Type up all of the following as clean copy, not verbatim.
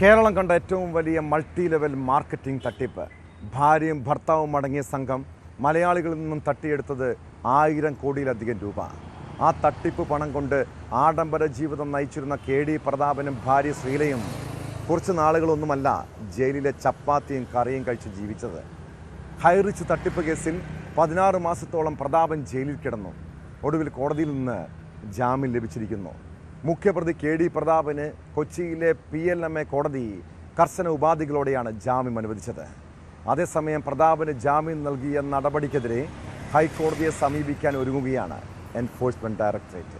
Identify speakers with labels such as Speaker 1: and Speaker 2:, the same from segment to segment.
Speaker 1: കേരളം കണ്ട ഏറ്റവും വലിയ മൾട്ടി ലെവൽ മാർക്കറ്റിംഗ് തട്ടിപ്പ്. ഭാര്യയും ഭർത്താവും അടങ്ങിയ സംഘം മലയാളികളിൽ നിന്നും തട്ടിയെടുത്തത് 1000 കോടിയിലധികം രൂപ. ആ തട്ടിപ്പ് പണം കൊണ്ട് ആഡംബര ജീവിതം നയിച്ചിരുന്ന KD പ്രതാപനും ഭാര്യ ശ്രീലയും കുറച്ച് നാളുകളൊന്നുമല്ല ജയിലിലെ ചപ്പാത്തിയും കറിയും കഴിച്ച് ജീവിച്ചത്. ഹൈറിച്ച് തട്ടിപ്പ് കേസിൽ 16 മാസത്തോളം പ്രതാപൻ ജയിലിൽ കിടന്നു. ഒടുവിൽ കോടതിയിൽ നിന്ന് ജാമ്യം ലഭിച്ചിരിക്കുന്നു. മുഖ്യപ്രതി KD പ്രതാപന് കൊച്ചിയിലെ PLMA കോടതി കർശന ഉപാധികളോടെയാണ് ജാമ്യം അനുവദിച്ചത്. അതേസമയം പ്രതാപന് ജാമ്യം നൽകിയ നടപടിക്കെതിരെ ഹൈക്കോടതിയെ സമീപിക്കാൻ ഒരുങ്ങുകയാണ് എൻഫോഴ്സ്മെന്റ് ഡയറക്ടറേറ്റ്.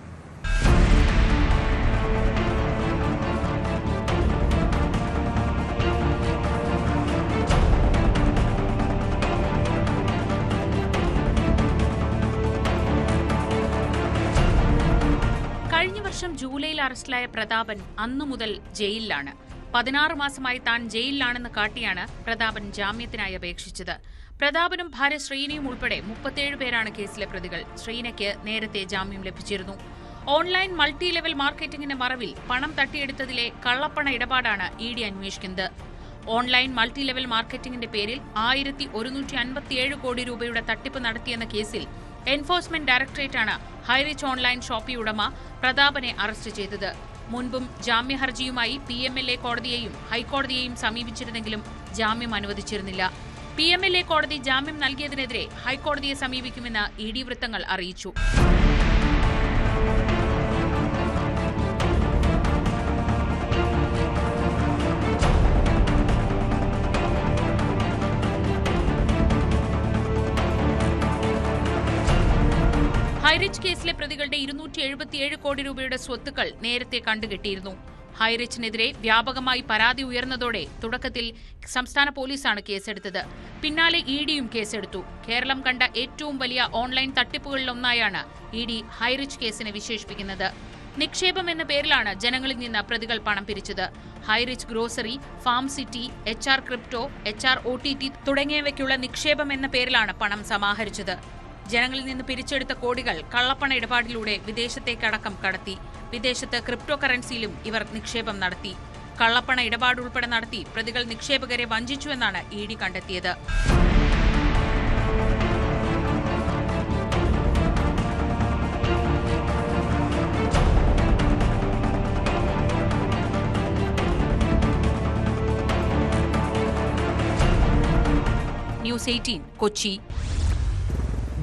Speaker 2: കഴിഞ്ഞ വർഷം ജൂലൈയിൽ അറസ്റ്റിലായ പ്രതാപൻ അന്നു മുതൽ ജയിലിലാണ്. 16 മാസമായി താൻ ജയിലിലാണെന്ന് കാട്ടിയാണ് പ്രതാപൻ ജാമ്യത്തിനായി അപേക്ഷിച്ചത്. പ്രതാപനും ഭാര്യ ശ്രീനയും ഉൾപ്പെടെ 37 പേരാണ് കേസിലെ പ്രതികൾ. ശ്രീനയ്ക്ക് നേരത്തെ ജാമ്യം ലഭിച്ചിരുന്നു. ഓൺലൈൻ മൾട്ടി ലെവൽ മാർക്കറ്റിംഗിന്റെ മറവിൽ പണം തട്ടിയെടുത്തതിലെ കള്ളപ്പണ ഇടപാടാണ് ED അന്വേഷിക്കുന്നത്. ഓൺലൈൻ മൾട്ടി ലെവൽ മാർക്കറ്റിംഗിന്റെ പേരിൽ 1157 കോടി രൂപയുടെ തട്ടിപ്പ് നടത്തിയെന്ന കേസിൽ എൻഫോഴ്സ്മെന്റ് ഡയറക്ടറേറ്റാണ് ഹൈറിച്ച് ഓൺലൈൻ ഷോപ്പി ഉടമ പ്രതാപനെ അറസ്റ്റ് ചെയ്തത്. മുൻപും ജാമ്യ ഹർജിയുമായി PMLA കോടതിയെയും ഹൈക്കോടതിയെയും സമീപിച്ചിരുന്നെങ്കിലും ജാമ്യം അനുവദിച്ചിരുന്നില്ല. PMLA കോടതി ജാമ്യം നൽകിയതിനെതിരെ ഹൈക്കോടതിയെ സമീപിക്കുമെന്ന് ED വൃത്തങ്ങൾ അറിയിച്ചു. ഹൈറിച്ച് കേസിലെ പ്രതികളുടെ 277 കോടി രൂപയുടെ സ്വത്തുക്കൾ നേരത്തെ കണ്ടുകെട്ടിയിരുന്നു. ഹൈറിച്ചിനെതിരെ വ്യാപകമായി പരാതി ഉയർന്നതോടെ തുടക്കത്തിൽ സംസ്ഥാന പോലീസാണ് കേസെടുത്തത്. പിന്നാലെ EDയും കേസെടുത്തു. കേരളം കണ്ട ഏറ്റവും വലിയ ഓൺലൈൻ തട്ടിപ്പുകളിലൊന്നായാണ് ED ഹൈറിച്ച് കേസിനെ വിശേഷിപ്പിക്കുന്നത്. നിക്ഷേപം എന്ന പേരിലാണ് ജനങ്ങളിൽ നിന്ന് പ്രതികൾ പണം പിരിച്ചത്. Highrich grocery, farm city, HR crypto, HR OTT തുടങ്ങിയവയ്ക്കുള്ള നിക്ഷേപം എന്ന പേരിലാണ് പണം സമാഹരിച്ചത്. ജനങ്ങളിൽ നിന്ന് പിരിച്ചെടുത്ത കോടികൾ കള്ളപ്പണ ഇടപാടിലൂടെ വിദേശത്തേക്കടക്കം കടത്തി. വിദേശത്ത് ക്രിപ്റ്റോ കറൻസിയിലും ഇവർ നിക്ഷേപം നടത്തി. കള്ളപ്പണ ഇടപാടുൾപ്പെടെ നടത്തി പ്രതികൾ നിക്ഷേപകരെ വഞ്ചിച്ചുവെന്നാണ് ED കണ്ടെത്തിയത്. News 18 കൊച്ചി.